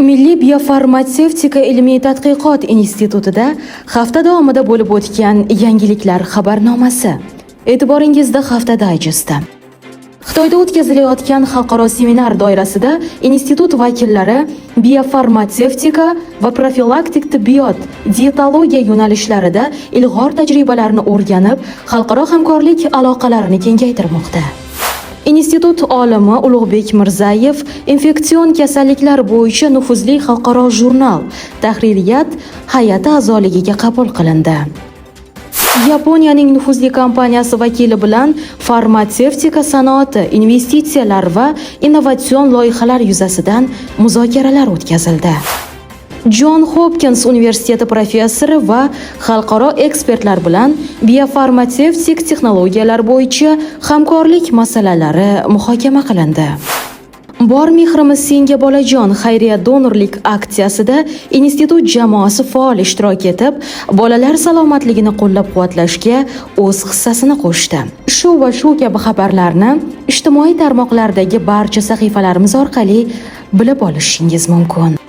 Milliy biofarmatsevtika ilmiy tadqiqot institutida hafta davomida bo'lib o'tgan yangiliklar xabarnomasi. E'tiboringizda hafta dayjesti. Xitoyda o'tkazilayotgan xalqaro seminar doirasida institut vakillari biofarmatsevtika va profilaktik tibbiyot, dietologiya yo'nalishlarida ilg'or tajribalarni o'rganib, xalqaro hamkorlik aloqalarini kengaytirmoqda. Institut olimi Ulug'bek Mirzayev infeksion kasalliklar bo'yicha nufuzli xalqaro jurnal Tahririyat hay'ati a'zoligiga qabul qilindi. Yaponiyaning nufuzli kompaniyasi vakili bilan farmatsevtika sanoati, investitsiyalar va innovatsion loyihalar yuzasidan muzokaralar o'tkazildi. John Hopkins universiteti professori va xalqaro ekspertlar bilan biofarmatsevtik texnologiyalar bo'yicha hamkorlik masalalari muhokama qilindi. Bor mehrimiz senga bolajon xayriya donorlik aksiyasida institut jamoasi faol ishtirok etib, bolalar salomatligini qo'llab-quvvatlashga o'z hissasini qo'shdi. Shu va shu kabi xabarlarni ijtimoiy tarmoqlardagi barcha sahifalarimiz orqali bilib olishingiz mumkin.